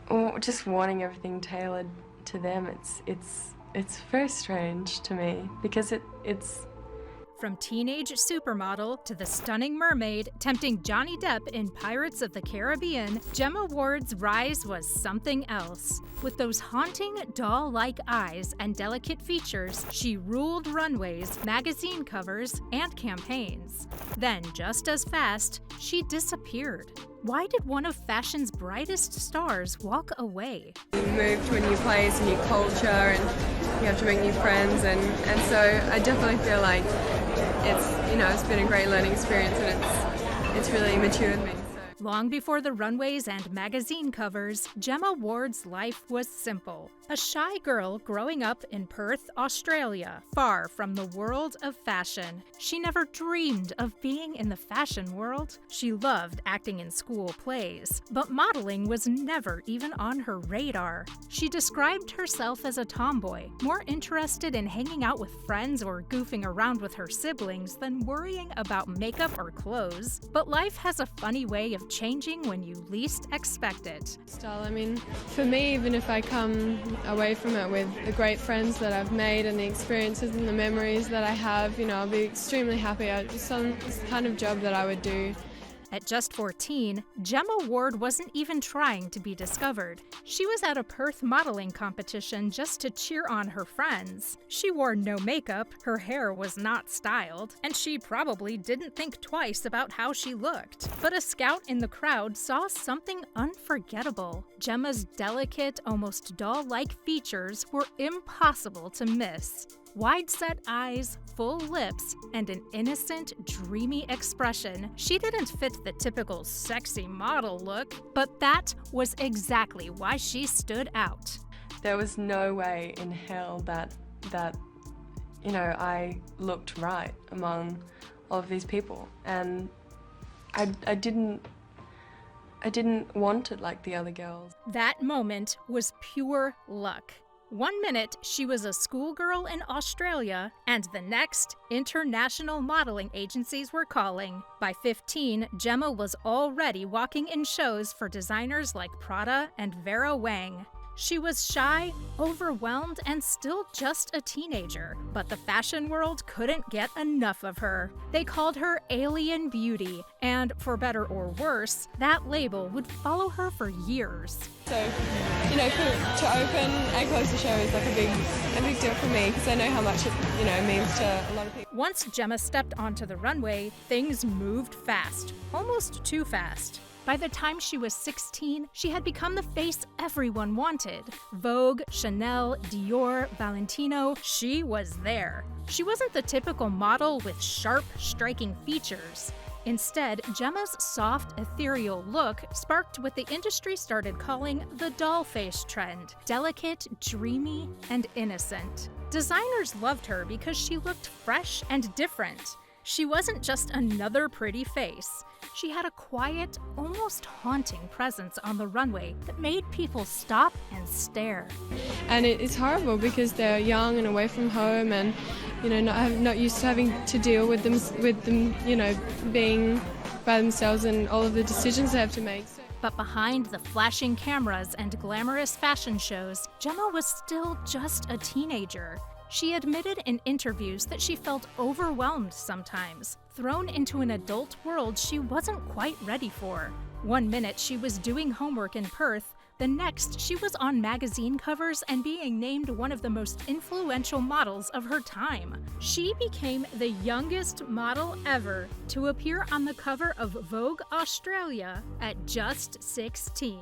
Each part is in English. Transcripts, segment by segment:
or just wanting everything tailored to them. It's very strange to me because it's From teenage supermodel to the stunning mermaid tempting Johnny Depp in Pirates of the Caribbean, Gemma Ward's rise was something else. With those haunting, doll-like eyes and delicate features, she ruled runways, magazine covers, and campaigns. Then, just as fast, she disappeared. Why did one of fashion's brightest stars walk away? You move to a new place, a new culture, and you have to make new friends, and so I definitely feel like it's been a great learning experience, and it's really matured me. Long before the runways and magazine covers, Gemma Ward's life was simple. A shy girl growing up in Perth, Australia, far from the world of fashion. She never dreamed of being in the fashion world. She loved acting in school plays, but modeling was never even on her radar. She described herself as a tomboy, more interested in hanging out with friends or goofing around with her siblings than worrying about makeup or clothes. But life has a funny way of changing when you least expect it. Style, I mean, for me, even if I come away from it with the great friends that I've made and the experiences and the memories that I have, I'll be extremely happy. It's the kind of job that I would do. At just 14, Gemma Ward wasn't even trying to be discovered. She was at a Perth modeling competition just to cheer on her friends. She wore no makeup, her hair was not styled, and she probably didn't think twice about how she looked. But a scout in the crowd saw something unforgettable. Gemma's delicate, almost doll-like features were impossible to miss. Wide-set eyes, full lips, and an innocent, dreamy expression. She didn't fit the typical sexy model look, but that was exactly why she stood out. There was no way in hell that I looked right among all of these people, and I didn't want it like the other girls. That moment was pure luck. 1 minute, she was a schoolgirl in Australia, and the next, international modeling agencies were calling. By 15, Gemma was already walking in shows for designers like Prada and Vera Wang. She was shy, overwhelmed, and still just a teenager, but the fashion world couldn't get enough of her. They called her Alien Beauty, and for better or worse, that label would follow her for years. So, to open and close the show is like a big deal for me because I know how much it, means to a lot of people. Once Gemma stepped onto the runway, things moved fast, almost too fast. By the time she was 16, she had become the face everyone wanted. Vogue, Chanel, Dior, Valentino, she was there. She wasn't the typical model with sharp, striking features. Instead, Gemma's soft, ethereal look sparked what the industry started calling the doll face trend. Delicate, dreamy, and innocent. Designers loved her because she looked fresh and different. She wasn't just another pretty face. She had a quiet, almost haunting presence on the runway that made people stop and stare. And it's horrible because they're young and away from home and, not used to having to deal with them, being by themselves and all of the decisions they have to make. But behind the flashing cameras and glamorous fashion shows, Gemma was still just a teenager. She admitted in interviews that she felt overwhelmed sometimes, thrown into an adult world she wasn't quite ready for. 1 minute she was doing homework in Perth, the next she was on magazine covers and being named one of the most influential models of her time. She became the youngest model ever to appear on the cover of Vogue Australia at just 16.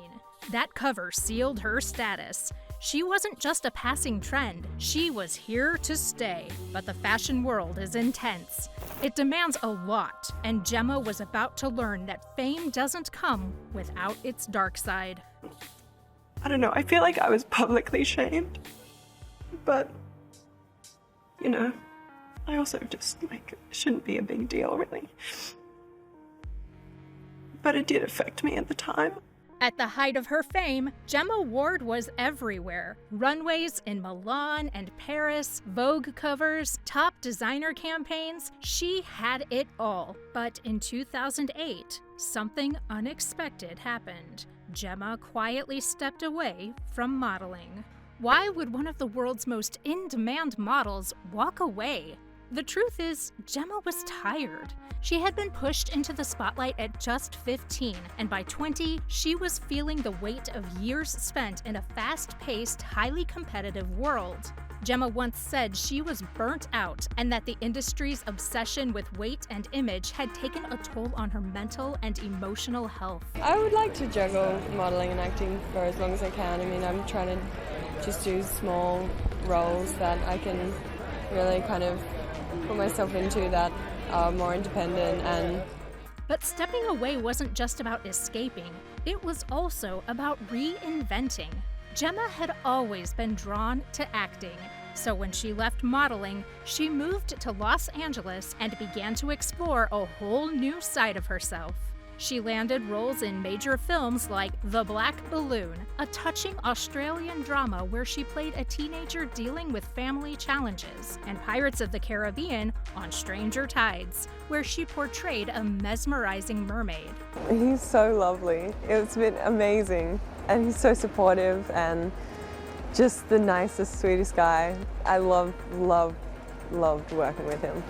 That cover sealed her status. She wasn't just a passing trend, she was here to stay. But the fashion world is intense. It demands a lot, and Gemma was about to learn that fame doesn't come without its dark side. I don't know, I feel like I was publicly shamed. But, I also just, it shouldn't be a big deal, really. But it did affect me at the time. At the height of her fame, Gemma Ward was everywhere. Runways in Milan and Paris, Vogue covers, top designer campaigns, she had it all. But in 2008, something unexpected happened. Gemma quietly stepped away from modeling. Why would one of the world's most in-demand models walk away? The truth is, Gemma was tired. She had been pushed into the spotlight at just 15, and by 20, she was feeling the weight of years spent in a fast-paced, highly competitive world. Gemma once said she was burnt out and that the industry's obsession with weight and image had taken a toll on her mental and emotional health. I would like to juggle modelling and acting for as long as I can. I mean, I'm trying to just do small roles that I can really kind of put myself into that are more independent and... But stepping away wasn't just about escaping, it was also about reinventing. Gemma had always been drawn to acting, so when she left modeling, she moved to Los Angeles and began to explore a whole new side of herself. She landed roles in major films like The Black Balloon, a touching Australian drama where she played a teenager dealing with family challenges, and Pirates of the Caribbean on Stranger Tides, where she portrayed a mesmerizing mermaid. He's so lovely. It's been amazing, and he's so supportive and just the nicest, sweetest guy. I loved working with him.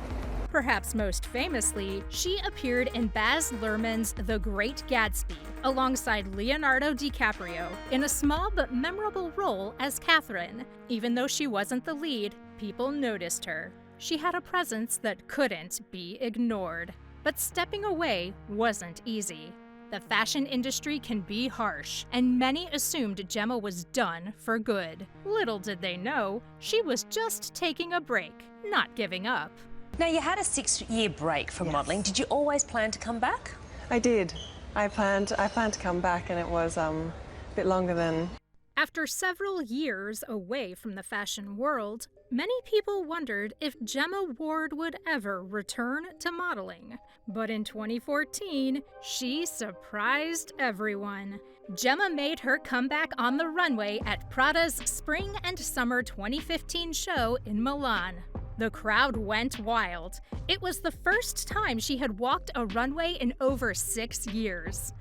Perhaps most famously, she appeared in Baz Luhrmann's The Great Gatsby, alongside Leonardo DiCaprio, in a small but memorable role as Catherine. Even though she wasn't the lead, people noticed her. She had a presence that couldn't be ignored. But stepping away wasn't easy. The fashion industry can be harsh, and many assumed Gemma was done for good. Little did they know, she was just taking a break, not giving up. Now, you had a 6-year break from modelling. Did you always plan to come back? I did. I planned to come back, and it was a bit longer than... After several years away from the fashion world, many people wondered if Gemma Ward would ever return to modeling. But in 2014, she surprised everyone. Gemma made her comeback on the runway at Prada's Spring and Summer 2015 show in Milan. The crowd went wild. It was the first time she had walked a runway in over 6 years.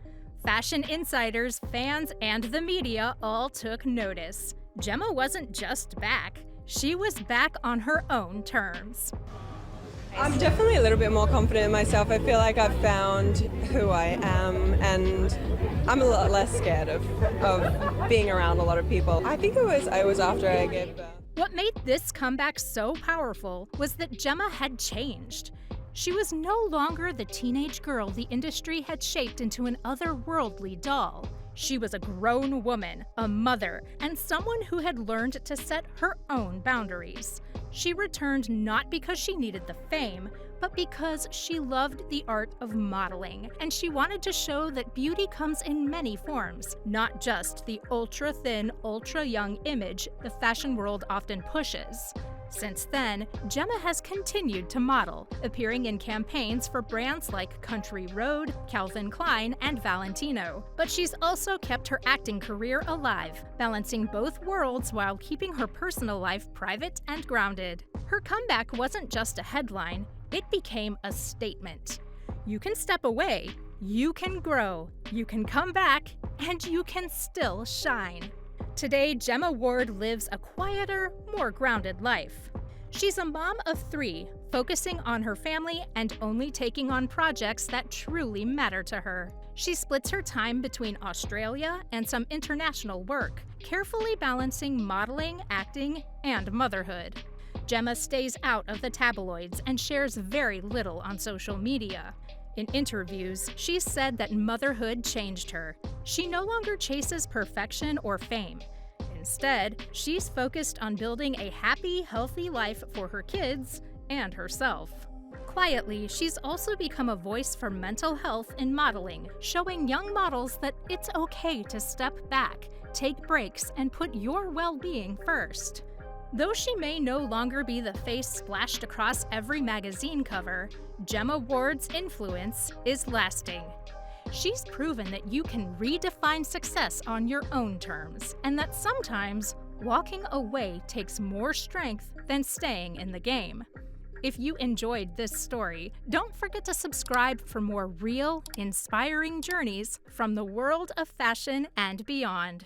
Fashion insiders, fans, and the media all took notice. Gemma wasn't just back, she was back on her own terms. I'm definitely a little bit more confident in myself. I feel like I've found who I am, and I'm a lot less scared of being around a lot of people. I think I was after I gave birth. What made this comeback so powerful was that Gemma had changed. She was no longer the teenage girl the industry had shaped into an otherworldly doll. She was a grown woman, a mother, and someone who had learned to set her own boundaries. She returned not because she needed the fame, but because she loved the art of modeling, and she wanted to show that beauty comes in many forms, not just the ultra-thin, ultra-young image the fashion world often pushes. Since then, Gemma has continued to model, appearing in campaigns for brands like Country Road, Calvin Klein, and Valentino. But she's also kept her acting career alive, balancing both worlds while keeping her personal life private and grounded. Her comeback wasn't just a headline, it became a statement. You can step away, you can grow, you can come back, and you can still shine. Today, Gemma Ward lives a quieter, more grounded life. She's a mom of 3, focusing on her family and only taking on projects that truly matter to her. She splits her time between Australia and some international work, carefully balancing modeling, acting, and motherhood. Gemma stays out of the tabloids and shares very little on social media. In interviews, she said that motherhood changed her. She no longer chases perfection or fame. Instead, she's focused on building a happy, healthy life for her kids and herself. Quietly, she's also become a voice for mental health in modeling, showing young models that it's okay to step back, take breaks, and put your well-being first. Though she may no longer be the face splashed across every magazine cover, Gemma Ward's influence is lasting. She's proven that you can redefine success on your own terms, and that sometimes walking away takes more strength than staying in the game. If you enjoyed this story, don't forget to subscribe for more real, inspiring journeys from the world of fashion and beyond.